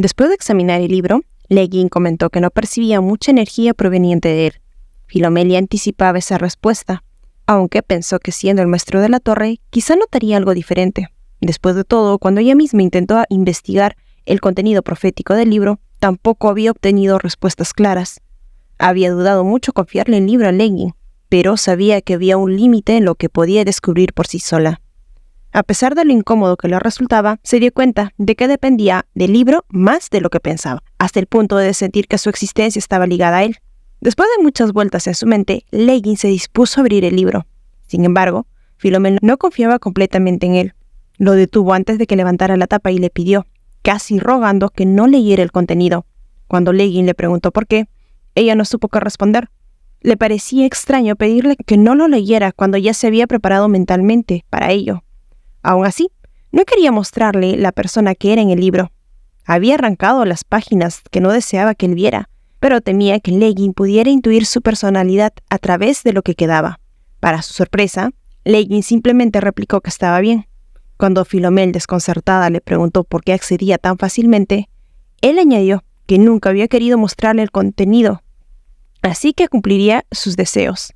Después de examinar el libro, Leguín comentó que no percibía mucha energía proveniente de él. Philomel ya anticipaba esa respuesta, aunque pensó que siendo el maestro de la torre, quizá notaría algo diferente. Después de todo, cuando ella misma intentó investigar el contenido profético del libro, tampoco había obtenido respuestas claras. Había dudado mucho confiarle el libro a Leguín, pero sabía que había un límite en lo que podía descubrir por sí sola. A pesar de lo incómodo que le resultaba, se dio cuenta de que dependía del libro más de lo que pensaba, hasta el punto de sentir que su existencia estaba ligada a él. Después de muchas vueltas en su mente, Leguín se dispuso a abrir el libro. Sin embargo, Philomel no confiaba completamente en él. Lo detuvo antes de que levantara la tapa y le pidió, casi rogando, que no leyera el contenido. Cuando Leguín le preguntó por qué, ella no supo qué responder. Le parecía extraño pedirle que no lo leyera cuando ya se había preparado mentalmente para ello. Aún así, no quería mostrarle la persona que era en el libro. Había arrancado las páginas que no deseaba que él viera, pero temía que Leguín pudiera intuir su personalidad a través de lo que quedaba. Para su sorpresa, Leguín simplemente replicó que estaba bien. Cuando Philomel, desconcertada, le preguntó por qué accedía tan fácilmente, él añadió que nunca había querido mostrarle el contenido, así que cumpliría sus deseos.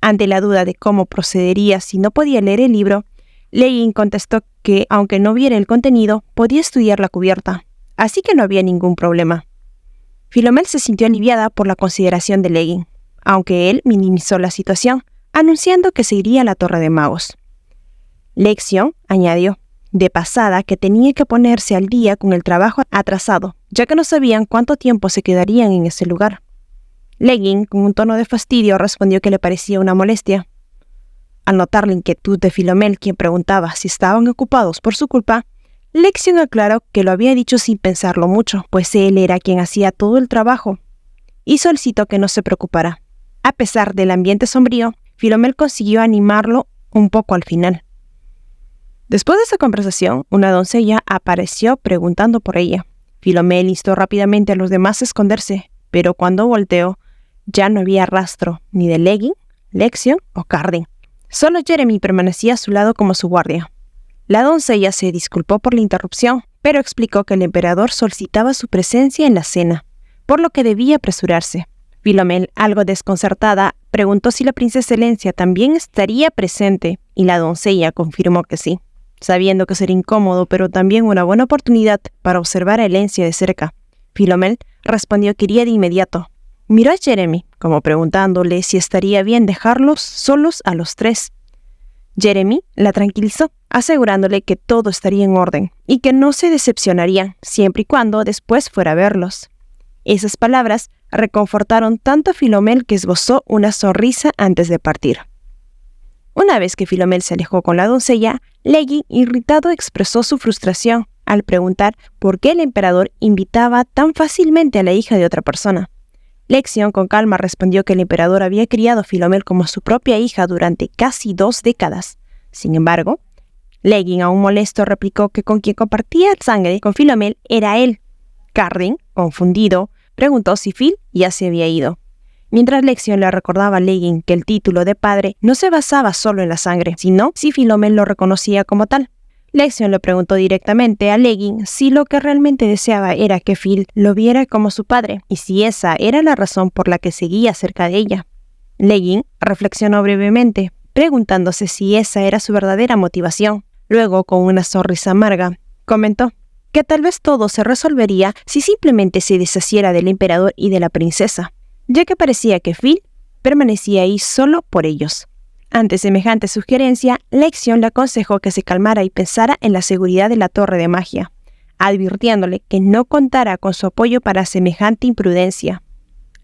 Ante la duda de cómo procedería si no podía leer el libro, Leguín contestó que, aunque no viera el contenido, podía estudiar la cubierta, así que no había ningún problema. Philomel se sintió aliviada por la consideración de Leguín, aunque él minimizó la situación, anunciando que se iría a la Torre de Magos. Lexion añadió, de pasada, que tenía que ponerse al día con el trabajo atrasado, ya que no sabían cuánto tiempo se quedarían en ese lugar. Leguín, con un tono de fastidio, respondió que le parecía una molestia. Al notar la inquietud de Philomel, quien preguntaba si estaban ocupados por su culpa, Lexion aclaró que lo había dicho sin pensarlo mucho, pues él era quien hacía todo el trabajo, y solicitó que no se preocupara. A pesar del ambiente sombrío, Philomel consiguió animarlo un poco al final. Después de esa conversación, una doncella apareció preguntando por ella. Philomel instó rápidamente a los demás a esconderse, pero cuando volteó, ya no había rastro ni de Leguín, Lexion o Cardin. Solo Jeremy permanecía a su lado como su guardia. La doncella se disculpó por la interrupción, pero explicó que el emperador solicitaba su presencia en la cena, por lo que debía apresurarse. Philomel, algo desconcertada, preguntó si la princesa Helencia también estaría presente, y la doncella confirmó que sí, sabiendo que sería incómodo, pero también una buena oportunidad para observar a Helencia de cerca. Philomel respondió que iría de inmediato. Miró a Jeremy, como preguntándole si estaría bien dejarlos solos a los tres. Jeremy la tranquilizó, asegurándole que todo estaría en orden y que no se decepcionarían, siempre y cuando después fuera a verlos. Esas palabras reconfortaron tanto a Philomel que esbozó una sonrisa antes de partir. Una vez que Philomel se alejó con la doncella, Leguín, irritado, expresó su frustración al preguntar por qué el emperador invitaba tan fácilmente a la hija de otra persona. Lexion con calma respondió que el emperador había criado a Philomel como su propia hija durante casi 2 décadas. Sin embargo, Leguín, aún molesto, replicó que con quien compartía sangre con Philomel era él. Cardin, confundido, preguntó si Phil ya se había ido. Mientras Lexion le recordaba a Leguín que el título de padre no se basaba solo en la sangre, sino si Philomel lo reconocía como tal. Lexion le preguntó directamente a Leguín si lo que realmente deseaba era que Phil lo viera como su padre, y si esa era la razón por la que seguía cerca de ella. Leguín reflexionó brevemente, preguntándose si esa era su verdadera motivación. Luego, con una sonrisa amarga, comentó que tal vez todo se resolvería si simplemente se deshaciera del emperador y de la princesa, ya que parecía que Phil permanecía ahí solo por ellos. Ante semejante sugerencia, Lexion le aconsejó que se calmara y pensara en la seguridad de la torre de magia, advirtiéndole que no contara con su apoyo para semejante imprudencia.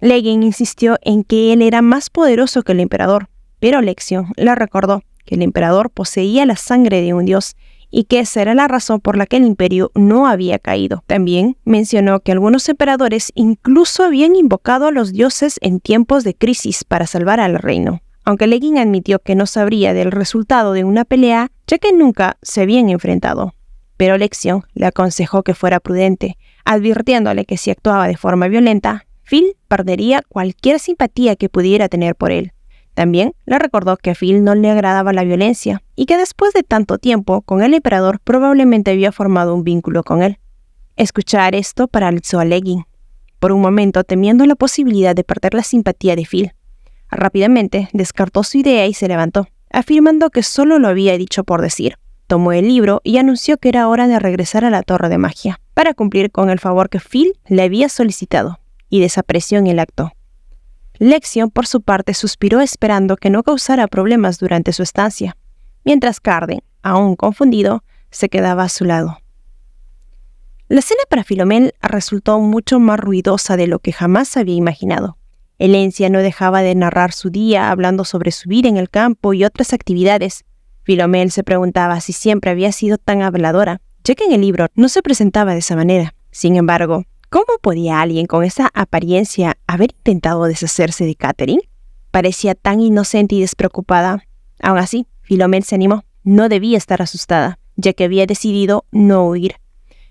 Leguín insistió en que él era más poderoso que el emperador, pero Lexion le recordó que el emperador poseía la sangre de un dios y que esa era la razón por la que el imperio no había caído. También mencionó que algunos emperadores incluso habían invocado a los dioses en tiempos de crisis para salvar al reino. Aunque Leguín admitió que no sabría del resultado de una pelea, ya que nunca se habían enfrentado. Pero Lexion le aconsejó que fuera prudente, advirtiéndole que si actuaba de forma violenta, Phil perdería cualquier simpatía que pudiera tener por él. También le recordó que a Phil no le agradaba la violencia y que después de tanto tiempo con el emperador probablemente había formado un vínculo con él. Escuchar esto paralizó a Legging, por un momento temiendo la posibilidad de perder la simpatía de Phil. Rápidamente descartó su idea y se levantó, afirmando que solo lo había dicho por decir. Tomó el libro y anunció que era hora de regresar a la Torre de Magia, para cumplir con el favor que Phil le había solicitado, y desapareció en el acto. Lexion, por su parte, suspiró esperando que no causara problemas durante su estancia, mientras Carden, aún confundido, se quedaba a su lado. La cena para Philomel resultó mucho más ruidosa de lo que jamás había imaginado. Elencia no dejaba de narrar su día hablando sobre su vida en el campo y otras actividades. Philomel se preguntaba si siempre había sido tan habladora, ya que en el libro no se presentaba de esa manera. Sin embargo, ¿cómo podía alguien con esa apariencia haber intentado deshacerse de Catherine? Parecía tan inocente y despreocupada. Aún así, Philomel se animó. No debía estar asustada, ya que había decidido no huir.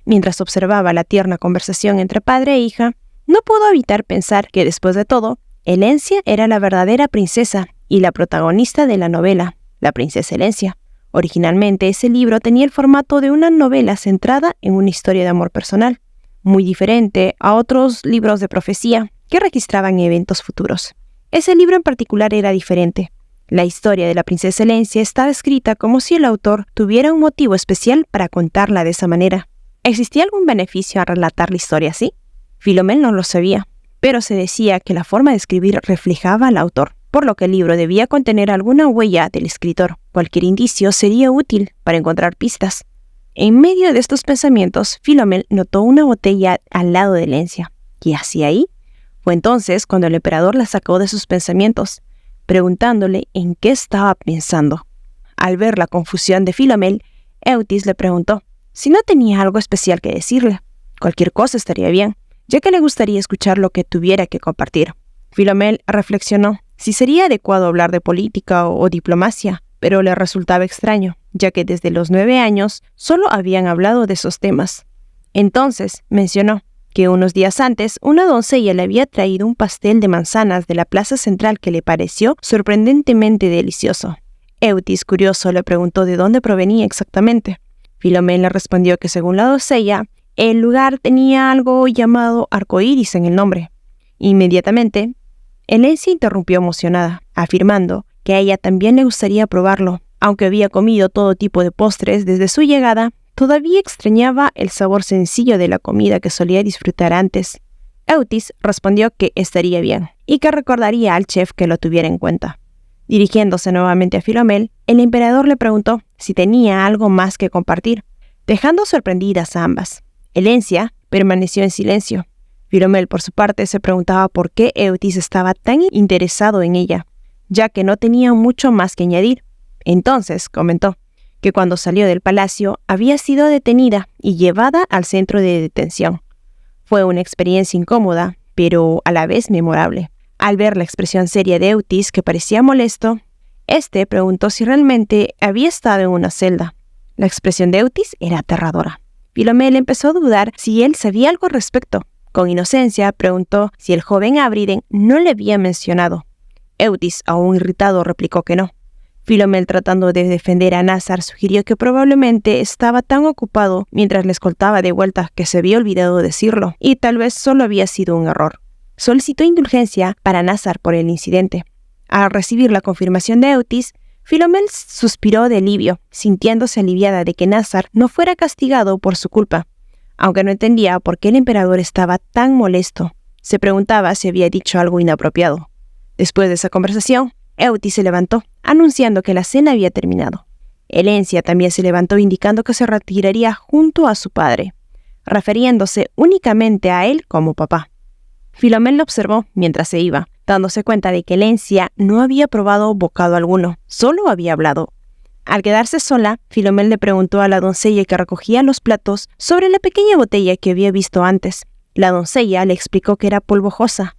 Mientras observaba la tierna conversación entre padre e hija, no pudo evitar pensar que, después de todo, Elencia era la verdadera princesa y la protagonista de la novela, La princesa Elencia. Originalmente, ese libro tenía el formato de una novela centrada en una historia de amor personal, muy diferente a otros libros de profecía que registraban eventos futuros. Ese libro en particular era diferente. La historia de la princesa Elencia estaba escrita como si el autor tuviera un motivo especial para contarla de esa manera. ¿Existía algún beneficio a relatar la historia así? Philomel no lo sabía, pero se decía que la forma de escribir reflejaba al autor, por lo que el libro debía contener alguna huella del escritor. Cualquier indicio sería útil para encontrar pistas. En medio de estos pensamientos, Philomel notó una botella al lado de Elencia. ¿Qué hacía ahí? Fue entonces cuando el emperador la sacó de sus pensamientos, preguntándole en qué estaba pensando. Al ver la confusión de Philomel, Eutis le preguntó si no tenía algo especial que decirle. Cualquier cosa estaría bien, ya que le gustaría escuchar lo que tuviera que compartir. Philomel reflexionó si sería adecuado hablar de política o diplomacia, pero le resultaba extraño, ya que desde los 9 años solo habían hablado de esos temas. Entonces mencionó que unos días antes una doncella le había traído un pastel de manzanas de la plaza central que le pareció sorprendentemente delicioso. Eutis, curioso, le preguntó de dónde provenía exactamente. Philomel le respondió que según la doncella, el lugar tenía algo llamado arcoíris en el nombre. Inmediatamente, Elencia interrumpió emocionada, afirmando que a ella también le gustaría probarlo. Aunque había comido todo tipo de postres desde su llegada, todavía extrañaba el sabor sencillo de la comida que solía disfrutar antes. Eutis respondió que estaría bien y que recordaría al chef que lo tuviera en cuenta. Dirigiéndose nuevamente a Philomel, el emperador le preguntó si tenía algo más que compartir, dejando sorprendidas a ambas. Elencia permaneció en silencio. Philomel, por su parte, se preguntaba por qué Eutis estaba tan interesado en ella, ya que no tenía mucho más que añadir. Entonces comentó que cuando salió del palacio había sido detenida y llevada al centro de detención. Fue una experiencia incómoda, pero a la vez memorable. Al ver la expresión seria de Eutis, que parecía molesto, este preguntó si realmente había estado en una celda. La expresión de Eutis era aterradora. Philomel empezó a dudar si él sabía algo al respecto. Con inocencia preguntó si el joven Abriden no le había mencionado. Eutis, aún irritado, replicó que no. Philomel, tratando de defender a Nazar, sugirió que probablemente estaba tan ocupado mientras le escoltaba de vuelta que se había olvidado decirlo, y tal vez solo había sido un error. Solicitó indulgencia para Nazar por el incidente. Al recibir la confirmación de Eutis, Philomel suspiró de alivio, sintiéndose aliviada de que Nazar no fuera castigado por su culpa. Aunque no entendía por qué el emperador estaba tan molesto, se preguntaba si había dicho algo inapropiado. Después de esa conversación, Eutis se levantó, anunciando que la cena había terminado. Elencia también se levantó indicando que se retiraría junto a su padre, refiriéndose únicamente a él como papá. Philomel lo observó mientras se iba, dándose cuenta de que Elencia no había probado bocado alguno, solo había hablado. Al quedarse sola, Philomel le preguntó a la doncella que recogía los platos sobre la pequeña botella que había visto antes. La doncella le explicó que era polvojosa,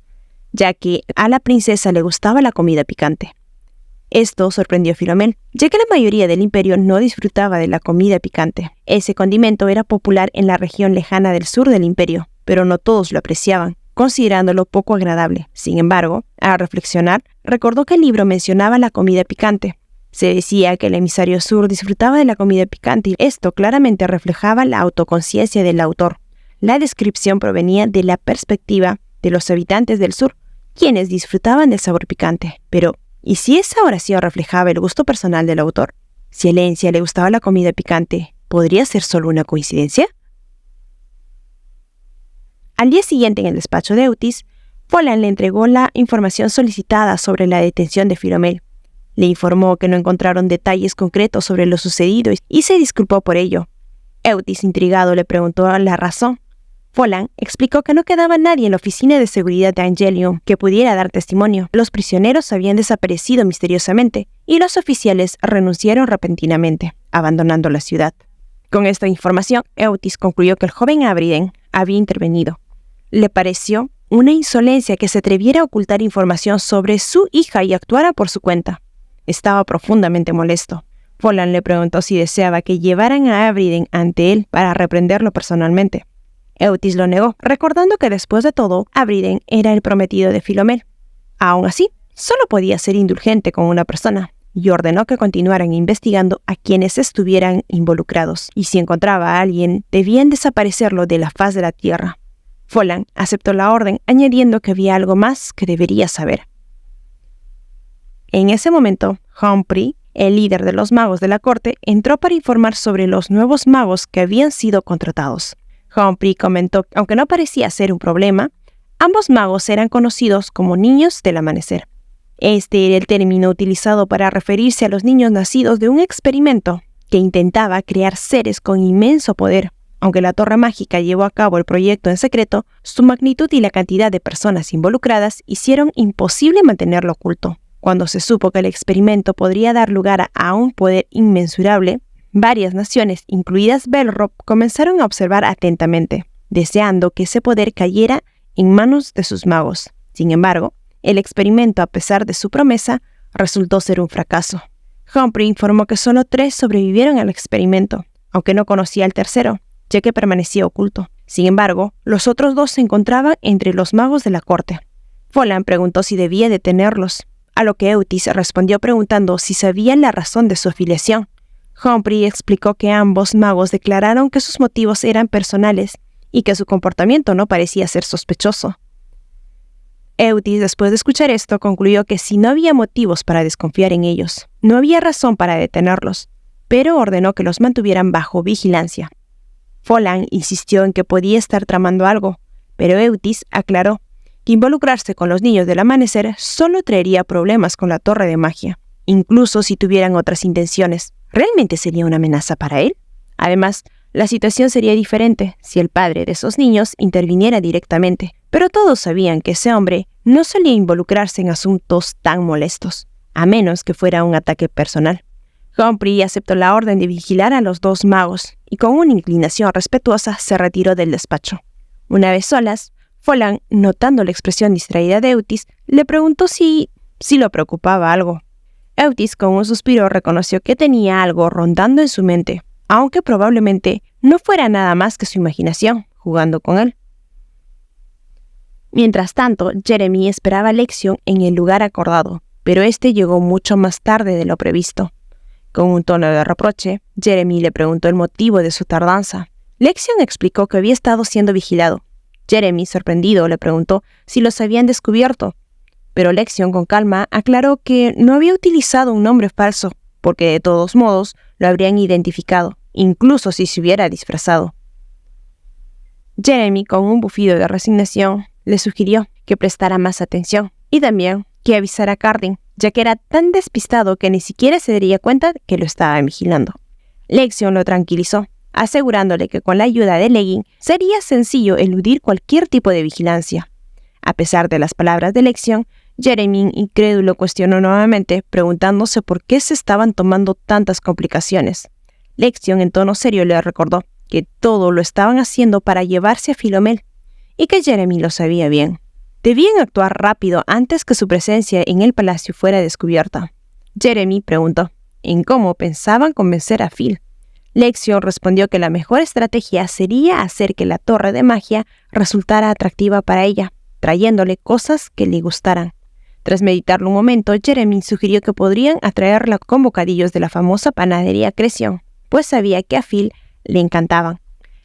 ya que a la princesa le gustaba la comida picante. Esto sorprendió a Philomel, ya que la mayoría del imperio no disfrutaba de la comida picante. Ese condimento era popular en la región lejana del sur del imperio, pero no todos lo apreciaban, considerándolo poco agradable. Sin embargo, al reflexionar, recordó que el libro mencionaba la comida picante. Se decía que el emisario sur disfrutaba de la comida picante y esto claramente reflejaba la autoconciencia del autor. la descripción provenía de la perspectiva de los habitantes del sur, quienes disfrutaban del sabor picante. Pero, ¿y si esa oración reflejaba el gusto personal del autor? Si a Elencia le gustaba la comida picante, ¿podría ser solo una coincidencia? Al día siguiente, en el despacho de Eutis, Folland le entregó la información solicitada sobre la detención de Philomel. Le informó que no encontraron detalles concretos sobre lo sucedido y se disculpó por ello. Eutis, intrigado, le preguntó la razón. Folland explicó que no quedaba nadie en la oficina de seguridad de Angelium que pudiera dar testimonio. Los prisioneros habían desaparecido misteriosamente y los oficiales renunciaron repentinamente, abandonando la ciudad. Con esta información, Eutis concluyó que el joven Abriden había intervenido. Le pareció una insolencia que se atreviera a ocultar información sobre su hija y actuara por su cuenta. Estaba profundamente molesto. Folland le preguntó si deseaba que llevaran a Abriden ante él para reprenderlo personalmente. Eutis lo negó, recordando que después de todo, Abriden era el prometido de Philomel. Aún así, solo podía ser indulgente con una persona, y ordenó que continuaran investigando a quienes estuvieran involucrados, y si encontraba a alguien, debían desaparecerlo de la faz de la tierra. Folland aceptó la orden, añadiendo que había algo más que debería saber. En ese momento, Humphrey, el líder de los magos de la corte, entró para informar sobre los nuevos magos que habían sido contratados. Humphrey comentó que, aunque no parecía ser un problema, ambos magos eran conocidos como niños del amanecer. Este era el término utilizado para referirse a los niños nacidos de un experimento que intentaba crear seres con inmenso poder. Aunque la Torre Mágica llevó a cabo el proyecto en secreto, su magnitud y la cantidad de personas involucradas hicieron imposible mantenerlo oculto. Cuando se supo que el experimento podría dar lugar a un poder inmensurable, varias naciones, incluidas Belrop, comenzaron a observar atentamente, deseando que ese poder cayera en manos de sus magos. Sin embargo, el experimento, a pesar de su promesa, resultó ser un fracaso. Humphrey informó que solo 3 sobrevivieron al experimento, aunque no conocía al tercero, ya que permanecía oculto. Sin embargo, los otros 2 se encontraban entre los magos de la corte. Folland preguntó si debía detenerlos, a lo que Eutis respondió preguntando si sabían la razón de su afiliación. Humphrey explicó que ambos magos declararon que sus motivos eran personales y que su comportamiento no parecía ser sospechoso. Eutis, después de escuchar esto, concluyó que si no había motivos para desconfiar en ellos, no había razón para detenerlos, pero ordenó que los mantuvieran bajo vigilancia. Folland insistió en que podía estar tramando algo, pero Eutis aclaró que involucrarse con los niños del amanecer solo traería problemas con la Torre de Magia, incluso si tuvieran otras intenciones. ¿Realmente sería una amenaza para él? Además, la situación sería diferente si el padre de esos niños interviniera directamente, pero todos sabían que ese hombre no solía involucrarse en asuntos tan molestos, a menos que fuera un ataque personal. Humphrey aceptó la orden de vigilar a los 2 magos y con una inclinación respetuosa se retiró del despacho. Una vez solas, Folland, notando la expresión distraída de Eutis, le preguntó si lo preocupaba algo. Eutis, con un suspiro, reconoció que tenía algo rondando en su mente, aunque probablemente no fuera nada más que su imaginación, jugando con él. Mientras tanto, Jeremy esperaba a Lexion en el lugar acordado, pero este llegó mucho más tarde de lo previsto. Con un tono de reproche, Jeremy le preguntó el motivo de su tardanza. Lexion explicó que había estado siendo vigilado. Jeremy, sorprendido, le preguntó si los habían descubierto, pero Lexion, con calma, aclaró que no había utilizado un nombre falso, porque de todos modos lo habrían identificado, incluso si se hubiera disfrazado. Jeremy, con un bufido de resignación, le sugirió que prestara más atención y también que avisara a Cardin, ya que era tan despistado que ni siquiera se daría cuenta que lo estaba vigilando. Lexion lo tranquilizó, asegurándole que con la ayuda de Legging sería sencillo eludir cualquier tipo de vigilancia. A pesar de las palabras de Lexion, Jeremy, incrédulo, cuestionó nuevamente, preguntándose por qué se estaban tomando tantas complicaciones. Lexion, en tono serio, le recordó que todo lo estaban haciendo para llevarse a Philomel, y que Jeremy lo sabía bien. Debían actuar rápido antes que su presencia en el palacio fuera descubierta. Jeremy preguntó en cómo pensaban convencer a Phil. Lexion respondió que la mejor estrategia sería hacer que la Torre de Magia resultara atractiva para ella, trayéndole cosas que le gustaran. Tras meditarlo un momento, Jeremy sugirió que podrían atraerla con bocadillos de la famosa panadería Creción, pues sabía que a Phil le encantaban.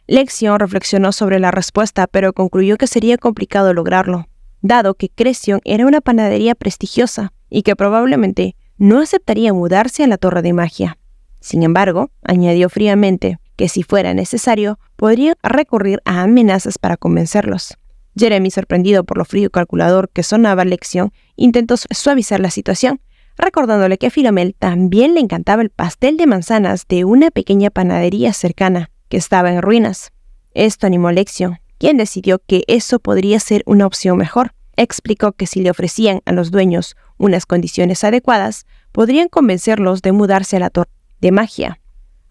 Lexion reflexionó sobre la respuesta, pero concluyó que sería complicado lograrlo, dado que Crescent era una panadería prestigiosa y que probablemente no aceptaría mudarse a la Torre de Magia. Sin embargo, añadió fríamente que si fuera necesario, podría recurrir a amenazas para convencerlos. Jeremy, sorprendido por lo frío y calculador que sonaba Lexion, intentó suavizar la situación, recordándole que a Philomel también le encantaba el pastel de manzanas de una pequeña panadería cercana, que estaba en ruinas. Esto animó a Lexion, quien decidió que eso podría ser una opción mejor. Explicó que si le ofrecían a los dueños unas condiciones adecuadas, podrían convencerlos de mudarse a la Torre de Magia.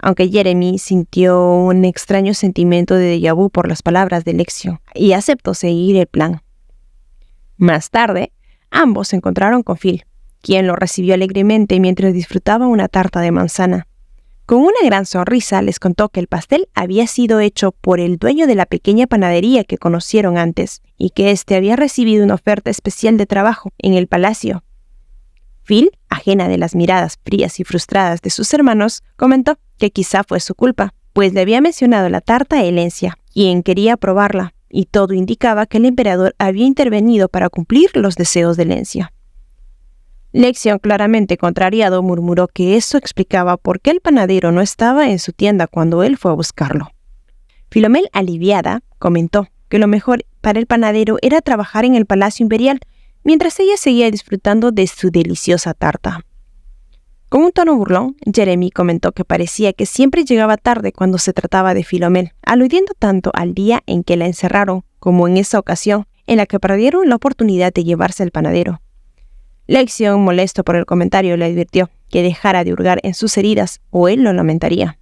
Aunque Jeremy sintió un extraño sentimiento de déjà vu por las palabras de Lexion y aceptó seguir el plan. Más tarde, ambos se encontraron con Phil, quien lo recibió alegremente mientras disfrutaba una tarta de manzana. Con una gran sonrisa les contó que el pastel había sido hecho por el dueño de la pequeña panadería que conocieron antes y que éste había recibido una oferta especial de trabajo en el palacio. Phil, ajena de las miradas frías y frustradas de sus hermanos, comentó que quizá fue su culpa, pues le había mencionado la tarta a Elencia, quien quería probarla, y todo indicaba que el emperador había intervenido para cumplir los deseos de Elencia. Lexion, claramente contrariado, murmuró que eso explicaba por qué el panadero no estaba en su tienda cuando él fue a buscarlo. Philomel, aliviada, comentó que lo mejor para el panadero era trabajar en el Palacio Imperial, mientras ella seguía disfrutando de su deliciosa tarta. Con un tono burlón, Jeremy comentó que parecía que siempre llegaba tarde cuando se trataba de Philomel, aludiendo tanto al día en que la encerraron como en esa ocasión en la que perdieron la oportunidad de llevarse al panadero. Lexion, molesto por el comentario, le advirtió que dejara de hurgar en sus heridas o él lo lamentaría.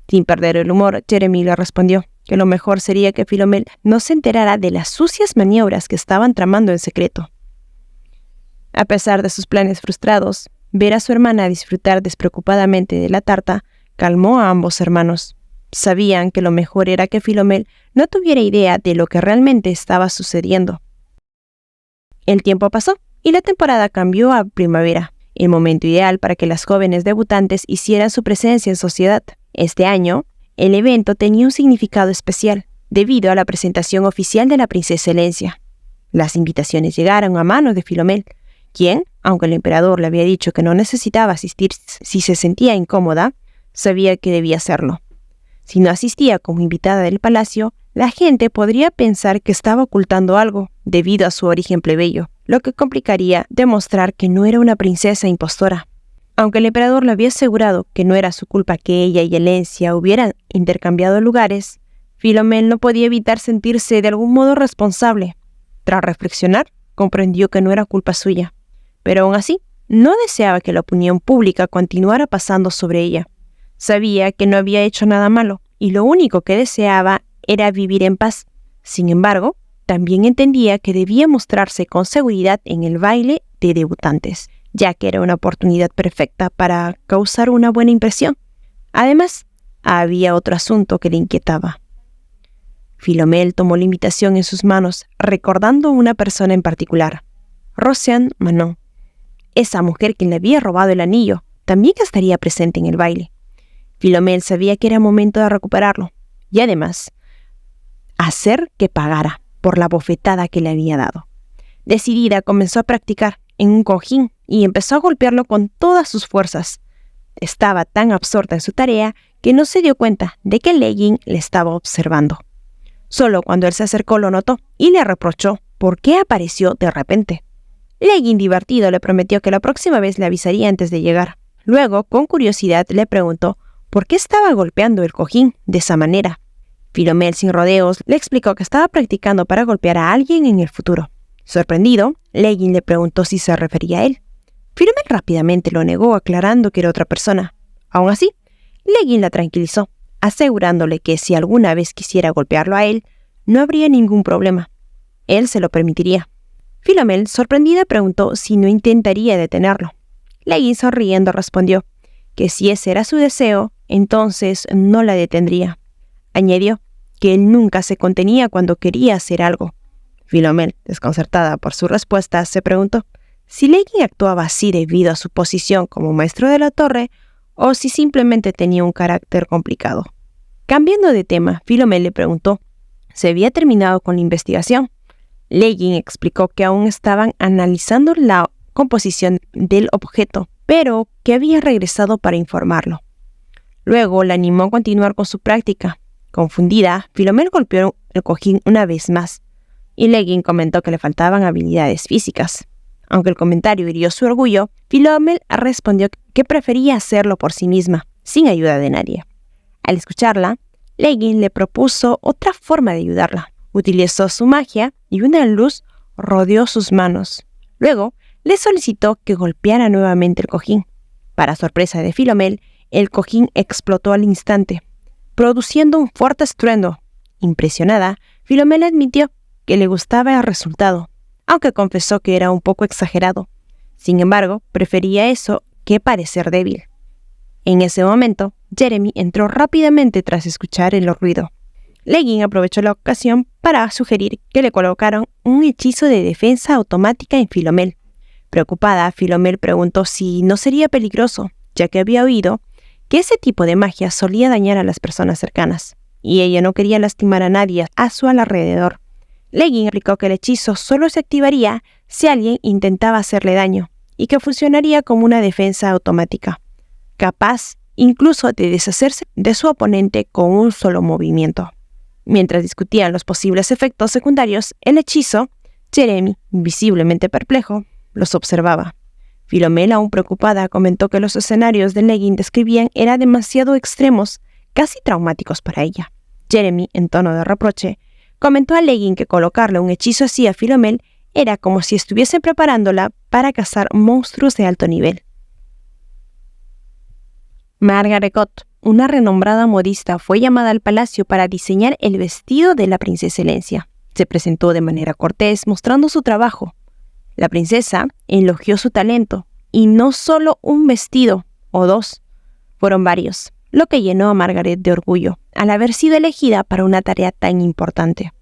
Sin perder el humor, Jeremy le respondió que lo mejor sería que Philomel no se enterara de las sucias maniobras que estaban tramando en secreto. A pesar de sus planes frustrados, ver a su hermana disfrutar despreocupadamente de la tarta calmó a ambos hermanos. Sabían que lo mejor era que Philomel no tuviera idea de lo que realmente estaba sucediendo. El tiempo pasó y la temporada cambió a primavera, el momento ideal para que las jóvenes debutantes hicieran su presencia en sociedad. Este año, el evento tenía un significado especial, debido a la presentación oficial de la princesa Elencia. Las invitaciones llegaron a manos de Philomel, quien, aunque el emperador le había dicho que no necesitaba asistir si se sentía incómoda, sabía que debía hacerlo. Si no asistía como invitada del palacio, la gente podría pensar que estaba ocultando algo debido a su origen plebeyo, lo que complicaría demostrar que no era una princesa impostora. Aunque el emperador le había asegurado que no era su culpa que ella y Elencia hubieran intercambiado lugares, Philomel no podía evitar sentirse de algún modo responsable. Tras reflexionar, comprendió que no era culpa suya, pero aún así, no deseaba que la opinión pública continuara pasando sobre ella. Sabía que no había hecho nada malo, y lo único que deseaba era vivir en paz. Sin embargo, también entendía que debía mostrarse con seguridad en el baile de debutantes, ya que era una oportunidad perfecta para causar una buena impresión. Además, había otro asunto que le inquietaba. Philomel tomó la invitación en sus manos, recordando a una persona en particular, Rosianne Manon. Esa mujer quien le había robado el anillo también estaría presente en el baile. Philomel sabía que era momento de recuperarlo y además hacer que pagara por la bofetada que le había dado. Decidida, comenzó a practicar en un cojín y empezó a golpearlo con todas sus fuerzas. Estaba tan absorta en su tarea que no se dio cuenta de que Leggin le estaba observando. Solo cuando él se acercó lo notó y le reprochó por qué apareció de repente. Leggin, divertido, le prometió que la próxima vez le avisaría antes de llegar. Luego, con curiosidad, le preguntó por qué estaba golpeando el cojín de esa manera. Philomel, sin rodeos, le explicó que estaba practicando para golpear a alguien en el futuro. Sorprendido, Leggin le preguntó si se refería a él. Philomel rápidamente lo negó, aclarando que era otra persona. Aún así, Leggin la tranquilizó, asegurándole que si alguna vez quisiera golpearlo a él, no habría ningún problema. Él se lo permitiría. Philomel, sorprendida, preguntó si no intentaría detenerlo. Leggin, sonriendo, respondió que si ese era su deseo, entonces no la detendría. Añadió que él nunca se contenía cuando quería hacer algo. Philomel, desconcertada por su respuesta, se preguntó si Leggin actuaba así debido a su posición como maestro de la torre o si simplemente tenía un carácter complicado. Cambiando de tema, Philomel le preguntó si había terminado con la investigación. Leggin explicó que aún estaban analizando la composición del objeto, pero que había regresado para informarlo. Luego la animó a continuar con su práctica. Confundida, Philomel golpeó el cojín una vez más, y Leggin comentó que le faltaban habilidades físicas. Aunque el comentario hirió su orgullo, Philomel respondió que prefería hacerlo por sí misma, sin ayuda de nadie. Al escucharla, Leggin le propuso otra forma de ayudarla. Utilizó su magia y una luz rodeó sus manos. Luego, le solicitó que golpeara nuevamente el cojín. Para sorpresa de Philomel, el cojín explotó al instante, produciendo un fuerte estruendo. Impresionada, Philomel admitió que le gustaba el resultado, aunque confesó que era un poco exagerado. Sin embargo, prefería eso que parecer débil. En ese momento, Jeremy entró rápidamente tras escuchar el ruido. Leggin aprovechó la ocasión para sugerir que le colocaran un hechizo de defensa automática en Philomel. Preocupada, Philomel preguntó si no sería peligroso, ya que había oído que ese tipo de magia solía dañar a las personas cercanas, y ella no quería lastimar a nadie a su alrededor. Leggin explicó que el hechizo solo se activaría si alguien intentaba hacerle daño, y que funcionaría como una defensa automática, capaz incluso de deshacerse de su oponente con un solo movimiento. Mientras discutían los posibles efectos secundarios, el hechizo, Jeremy, visiblemente perplejo, los observaba. Philomel, aún preocupada, comentó que los escenarios de Leggin describían eran demasiado extremos, casi traumáticos para ella. Jeremy, en tono de reproche, comentó a Leggin que colocarle un hechizo así a Philomel era como si estuviesen preparándola para cazar monstruos de alto nivel. Margaret Court, una renombrada modista, fue llamada al palacio para diseñar el vestido de la princesa Helencia. Se presentó de manera cortés, mostrando su trabajo. La princesa elogió su talento, y no solo un vestido o dos, fueron varios, lo que llenó a Margaret de orgullo al haber sido elegida para una tarea tan importante.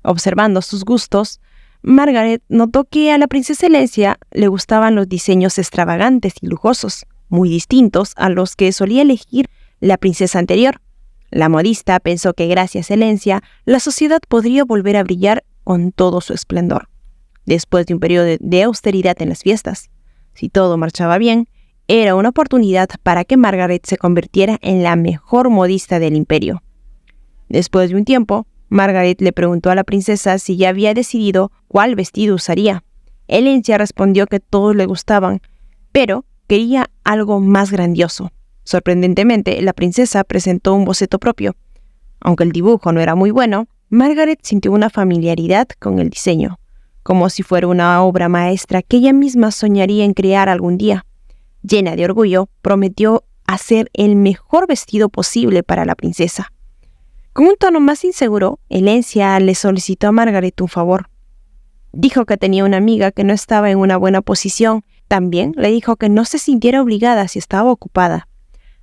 Observando sus gustos, Margaret notó que a la princesa Helencia le gustaban los diseños extravagantes y lujosos, muy distintos a los que solía elegir la princesa anterior. La modista pensó que gracias a Helencia, la sociedad podría volver a brillar con todo su esplendor, después de un periodo de austeridad en las fiestas. Si todo marchaba bien, era una oportunidad para que Margaret se convirtiera en la mejor modista del imperio. Después de un tiempo, Margaret le preguntó a la princesa si ya había decidido cuál vestido usaría. Helencia respondió que todos le gustaban, pero quería algo más grandioso. Sorprendentemente, la princesa presentó un boceto propio. Aunque el dibujo no era muy bueno, Margaret sintió una familiaridad con el diseño, como si fuera una obra maestra que ella misma soñaría en crear algún día. Llena de orgullo, prometió hacer el mejor vestido posible para la princesa. Con un tono más inseguro, Helencia le solicitó a Margaret un favor. Dijo que tenía una amiga que no estaba en una buena posición. También le dijo que no se sintiera obligada si estaba ocupada.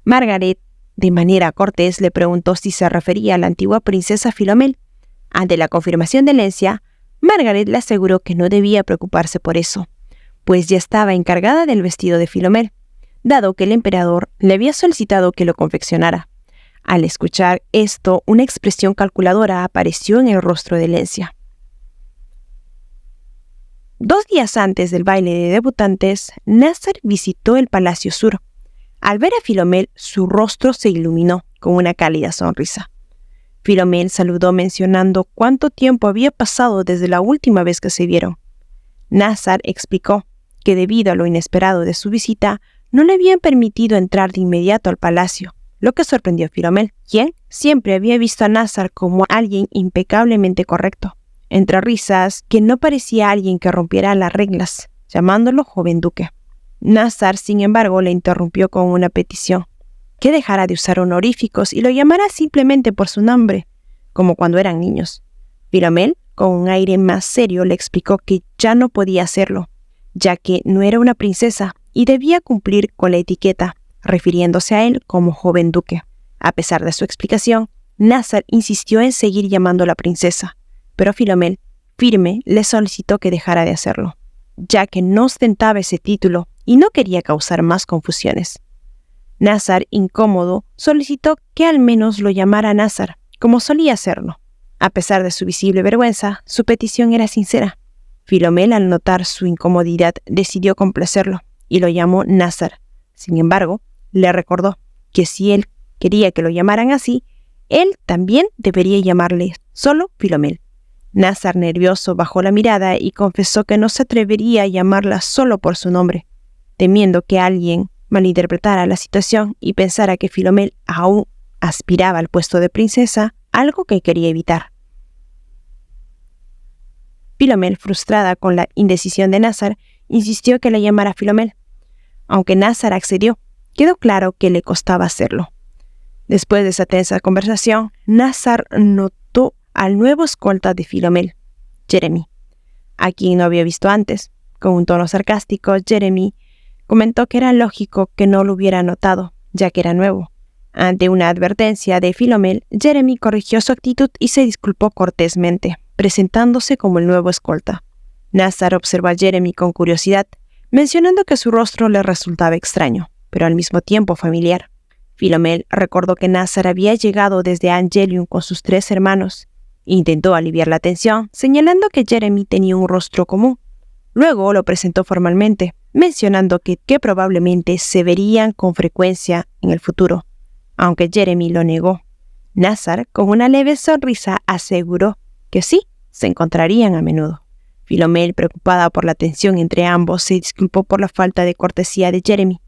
Margaret, de manera cortés, le preguntó si se refería a la antigua princesa Philomel. Ante la confirmación de Helencia, Margaret le aseguró que no debía preocuparse por eso, pues ya estaba encargada del vestido de Philomel, dado que el emperador le había solicitado que lo confeccionara. Al escuchar esto, una expresión calculadora apareció en el rostro de Helencia. 2 días antes del baile de debutantes, Nazar visitó el Palacio Sur. Al ver a Philomel, su rostro se iluminó con una cálida sonrisa. Philomel saludó mencionando cuánto tiempo había pasado desde la última vez que se vieron. Nazar explicó que debido a lo inesperado de su visita, no le habían permitido entrar de inmediato al palacio, lo que sorprendió a Philomel, quien siempre había visto a Nazar como alguien impecablemente correcto. Entre risas, que no parecía alguien que rompiera las reglas, llamándolo joven duque. Nazar, sin embargo, le interrumpió con una petición: que dejara de usar honoríficos y lo llamara simplemente por su nombre, como cuando eran niños. Philomel, con un aire más serio, le explicó que ya no podía hacerlo, ya que no era una princesa y debía cumplir con la etiqueta, refiriéndose a él como joven duque. A pesar de su explicación, Nazar insistió en seguir llamando a la princesa, pero Philomel, firme, le solicitó que dejara de hacerlo, ya que no ostentaba ese título y no quería causar más confusiones. Nazar, incómodo, solicitó que al menos lo llamara Nazar, como solía hacerlo. A pesar de su visible vergüenza, su petición era sincera. Philomel, al notar su incomodidad, decidió complacerlo y lo llamó Nazar. Sin embargo, le recordó que si él quería que lo llamaran así, él también debería llamarle solo Philomel. Nazar, nervioso, bajó la mirada y confesó que no se atrevería a llamarla solo por su nombre, temiendo que alguien malinterpretara la situación y pensara que Philomel aún aspiraba al puesto de princesa, algo que quería evitar. Philomel, frustrada con la indecisión de Nazar, insistió que la llamara Philomel. Aunque Nazar accedió, quedó claro que le costaba hacerlo. Después de esa tensa conversación, Nazar notó al nuevo escolta de Philomel, Jeremy, a quien no había visto antes. Con un tono sarcástico, Jeremy comentó que era lógico que no lo hubiera notado, ya que era nuevo. Ante una advertencia de Philomel, Jeremy corrigió su actitud y se disculpó cortésmente, presentándose como el nuevo escolta. Nazar observó a Jeremy con curiosidad, mencionando que su rostro le resultaba extraño, pero al mismo tiempo familiar. Philomel recordó que Nazar había llegado desde Angelium con sus 3 hermanos. Intentó aliviar la tensión, señalando que Jeremy tenía un rostro común. Luego lo presentó formalmente, mencionando que probablemente se verían con frecuencia en el futuro, aunque Jeremy lo negó. Nazar, con una leve sonrisa, aseguró que sí, se encontrarían a menudo. Philomel, preocupada por la tensión entre ambos, se disculpó por la falta de cortesía de Jeremy,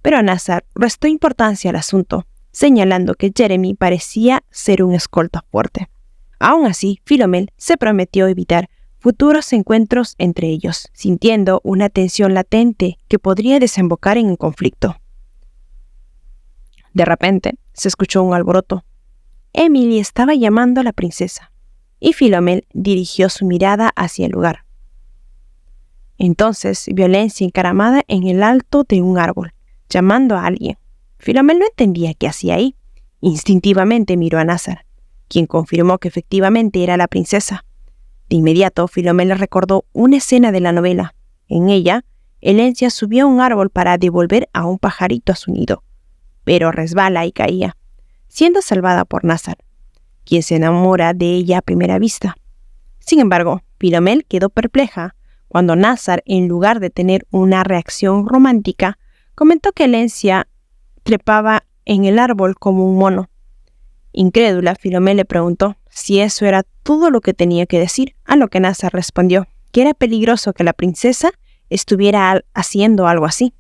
pero Nazar restó importancia al asunto, señalando que Jeremy parecía ser un escolta fuerte. Aún así, Philomel se prometió evitar futuros encuentros entre ellos, sintiendo una tensión latente que podría desembocar en un conflicto. De repente, se escuchó un alboroto. Emily estaba llamando a la princesa, y Philomel dirigió su mirada hacia el lugar. Entonces, Violencia encaramada en el alto de un árbol, llamando a alguien. Philomel no entendía qué hacía ahí. Instintivamente miró a Nazar, quien confirmó que efectivamente era la princesa. De inmediato, Philomel le recordó una escena de la novela. En ella, Elencia subió a un árbol para devolver a un pajarito a su nido, pero resbala y caía, siendo salvada por Nazar, quien se enamora de ella a primera vista. Sin embargo, Philomel quedó perpleja cuando Nazar, en lugar de tener una reacción romántica, comentó que Elencia trepaba en el árbol como un mono. Incrédula, Philomel le preguntó si eso era todo lo que tenía que decir, a lo que Nazar respondió que era peligroso que la princesa estuviera haciendo algo así.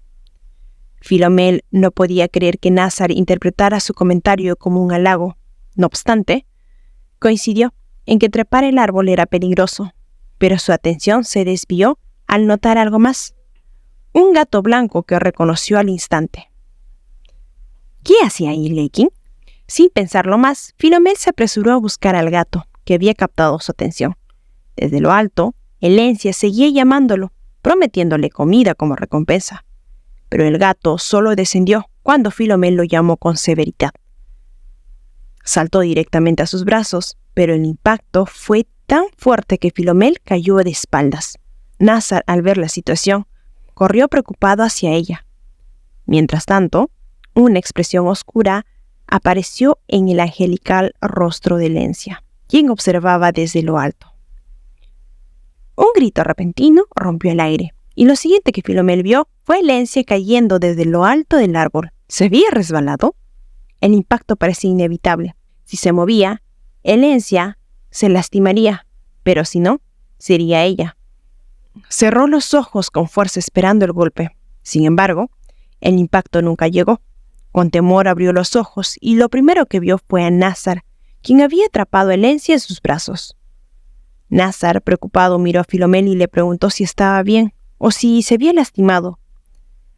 Philomel no podía creer que Nazar interpretara su comentario como un halago. No obstante, coincidió en que trepar el árbol era peligroso, pero su atención se desvió al notar algo más: un gato blanco que reconoció al instante. ¿Qué hacía ahí, Lekin? Sin pensarlo más, Philomel se apresuró a buscar al gato, que había captado su atención. Desde lo alto, Elencia seguía llamándolo, prometiéndole comida como recompensa. Pero el gato solo descendió cuando Philomel lo llamó con severidad. Saltó directamente a sus brazos, pero el impacto fue tan fuerte que Philomel cayó de espaldas. Nazar, al ver la situación, corrió preocupado hacia ella. Mientras tanto, una expresión oscura apareció en el angelical rostro de Elencia, quien observaba desde lo alto. Un grito repentino rompió el aire, y lo siguiente que Philomel vio fue Elencia cayendo desde lo alto del árbol. ¿Se había resbalado? El impacto parecía inevitable. Si se movía, Elencia se lastimaría, pero si no, sería ella. Cerró los ojos con fuerza esperando el golpe. Sin embargo, el impacto nunca llegó. Con temor abrió los ojos y lo primero que vio fue a Nazar, quien había atrapado a Elencia en sus brazos. Nazar, preocupado, miró a Philomel y le preguntó si estaba bien o si se había lastimado.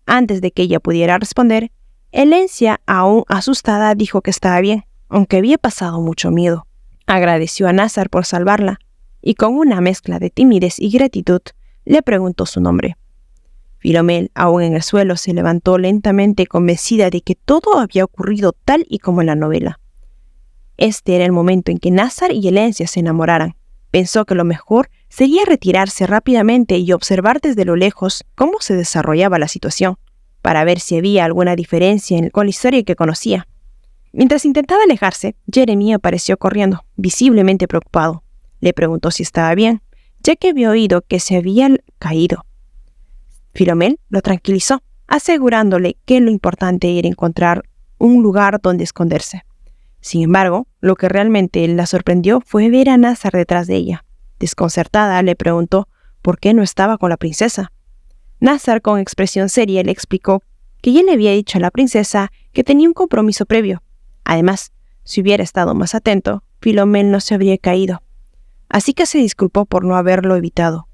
Antes de que ella pudiera responder, Elencia, aún asustada, dijo que estaba bien, aunque había pasado mucho miedo. Agradeció a Nazar por salvarla y con una mezcla de timidez y gratitud le preguntó su nombre. Philomel, aún en el suelo, se levantó lentamente, convencida de que todo había ocurrido tal y como en la novela. Este era el momento en que Nazar y Elencia se enamoraran. Pensó que lo mejor sería retirarse rápidamente y observar desde lo lejos cómo se desarrollaba la situación. para ver si había alguna diferencia con la historia que conocía. Mientras intentaba alejarse, Jeremy apareció corriendo, visiblemente preocupado. Le preguntó si estaba bien, ya que había oído que se había caído. Philomel lo tranquilizó, asegurándole que lo importante era encontrar un lugar donde esconderse. Sin embargo, lo que realmente la sorprendió fue ver a Nazar detrás de ella. Desconcertada, le preguntó por qué no estaba con la princesa. Nazar, con expresión seria, le explicó que ya le había dicho a la princesa que tenía un compromiso previo. Además, si hubiera estado más atento, Philomel no se habría caído. Así que se disculpó por no haberlo evitado.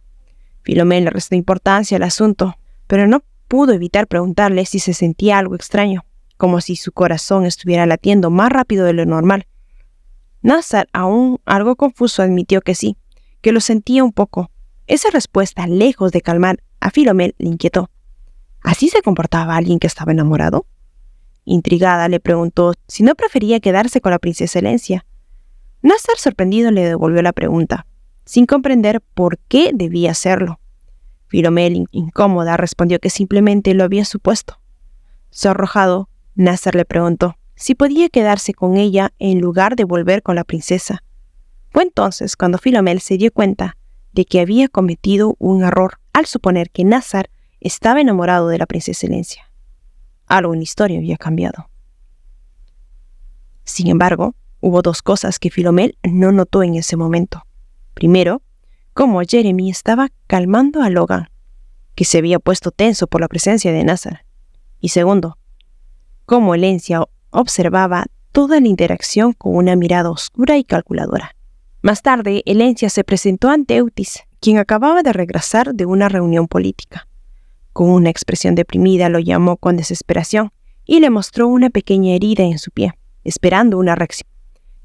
Philomel le restó importancia al asunto, pero no pudo evitar preguntarle si se sentía algo extraño, como si su corazón estuviera latiendo más rápido de lo normal. Nazar, aún algo confuso, admitió que sí, que lo sentía un poco. Esa respuesta, lejos de calmar a Philomel, le inquietó. ¿Así se comportaba alguien que estaba enamorado? Intrigada, le preguntó si no prefería quedarse con la princesa Helencia. Nazar, sorprendido, le devolvió la pregunta, sin comprender por qué debía hacerlo. Philomel, incómoda, respondió que simplemente lo había supuesto. Sonrojado, Nazar le preguntó si podía quedarse con ella en lugar de volver con la princesa. Fue entonces cuando Philomel se dio cuenta de que había cometido un error al suponer que Nazar estaba enamorado de la princesa Helencia. Algo en la historia había cambiado. Sin embargo, hubo dos cosas que Philomel no notó en ese momento. Primero, cómo Jeremy estaba calmando a Logan, que se había puesto tenso por la presencia de Nazar. Y segundo, cómo Helencia observaba toda la interacción con una mirada oscura y calculadora. Más tarde, Helencia se presentó ante Eutis, quien acababa de regresar de una reunión política. Con una expresión deprimida lo llamó con desesperación y le mostró una pequeña herida en su pie, esperando una reacción.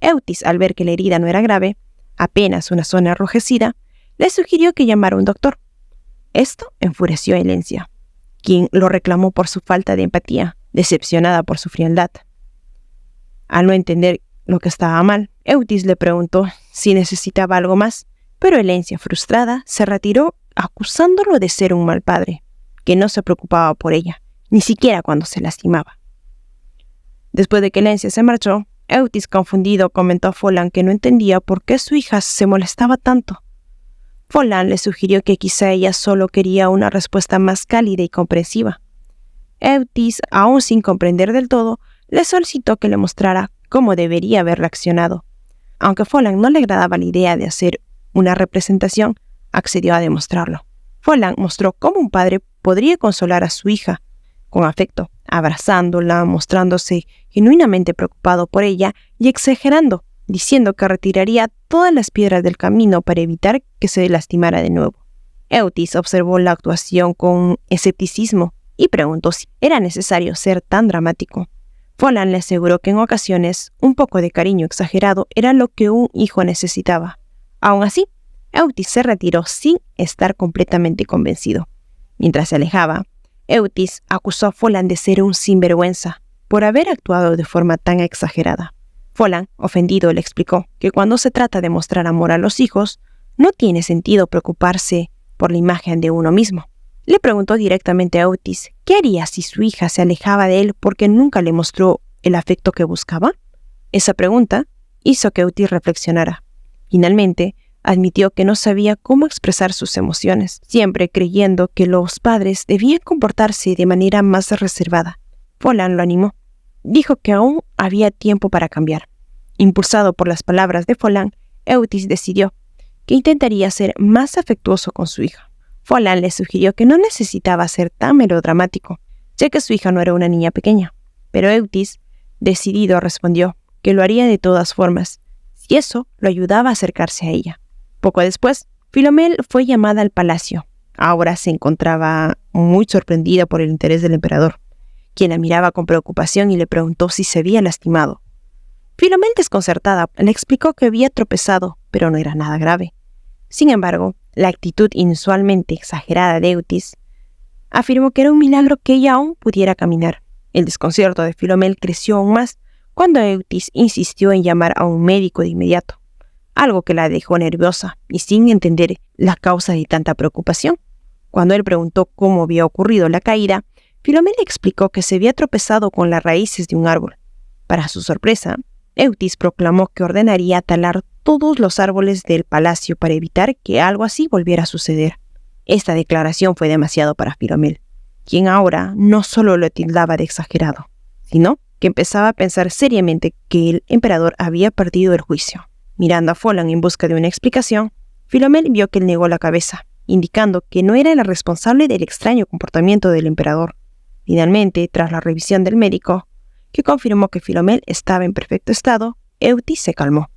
Eutis, al ver que la herida no era grave, apenas una zona enrojecida, le sugirió que llamara a un doctor. Esto enfureció a Helencia, quien lo reclamó por su falta de empatía, decepcionada por su frialdad. Al no entender lo que estaba mal, Eutis le preguntó si necesitaba algo más, pero Helencia, frustrada, se retiró acusándolo de ser un mal padre, que no se preocupaba por ella, ni siquiera cuando se lastimaba. Después de que Helencia se marchó, Eutis, confundido, comentó a Folland que no entendía por qué su hija se molestaba tanto. Folland le sugirió que quizá ella solo quería una respuesta más cálida y comprensiva. Eutis, aún sin comprender del todo, le solicitó que le mostrara cómo debería haber reaccionado. Aunque Folland no le agradaba la idea de hacer una representación, accedió a demostrarlo. Folland mostró cómo un padre podría consolar a su hija con afecto, abrazándola, mostrándose genuinamente preocupado por ella y exagerando, diciendo que retiraría todas las piedras del camino para evitar que se lastimara de nuevo. Eutis observó la actuación con escepticismo y preguntó si era necesario ser tan dramático. Folland le aseguró que en ocasiones un poco de cariño exagerado era lo que un hijo necesitaba. Aún así, Eutis se retiró sin estar completamente convencido. Mientras se alejaba, Eutis acusó a Folland de ser un sinvergüenza por haber actuado de forma tan exagerada. Folland, ofendido, le explicó que cuando se trata de mostrar amor a los hijos, no tiene sentido preocuparse por la imagen de uno mismo. Le preguntó directamente a Eutis qué haría si su hija se alejaba de él porque nunca le mostró el afecto que buscaba. Esa pregunta hizo que Eutis reflexionara. Finalmente, admitió que no sabía cómo expresar sus emociones, siempre creyendo que los padres debían comportarse de manera más reservada. Folland lo animó. Dijo que aún había tiempo para cambiar. Impulsado por las palabras de Folland, Eutis decidió que intentaría ser más afectuoso con su hija. Folland le sugirió que no necesitaba ser tan melodramático, ya que su hija no era una niña pequeña. Pero Eutis, decidido, respondió que lo haría de todas formas, si eso lo ayudaba a acercarse a ella. Poco después, Philomel fue llamada al palacio. Ahora se encontraba muy sorprendida por el interés del emperador, quien la miraba con preocupación y le preguntó si se había lastimado. Philomel, desconcertada, le explicó que había tropezado, pero no era nada grave. Sin embargo, la actitud inusualmente exagerada de Eutis afirmó que era un milagro que ella aún pudiera caminar. El desconcierto de Philomel creció aún más cuando Eutis insistió en llamar a un médico de inmediato, algo que la dejó nerviosa y sin entender la causa de tanta preocupación. Cuando él preguntó cómo había ocurrido la caída, Filomela explicó que se había tropezado con las raíces de un árbol. Para su sorpresa, Eutis proclamó que ordenaría talar todos los árboles del palacio para evitar que algo así volviera a suceder. Esta declaración fue demasiado para Filomel, quien ahora no solo lo tildaba de exagerado, sino que empezaba a pensar seriamente que el emperador había perdido el juicio. Mirando a Falan en busca de una explicación, Filomel vio que él negó la cabeza, indicando que no era la responsable del extraño comportamiento del emperador. Finalmente, tras la revisión del médico, que confirmó que Filomel estaba en perfecto estado, Eutis se calmó.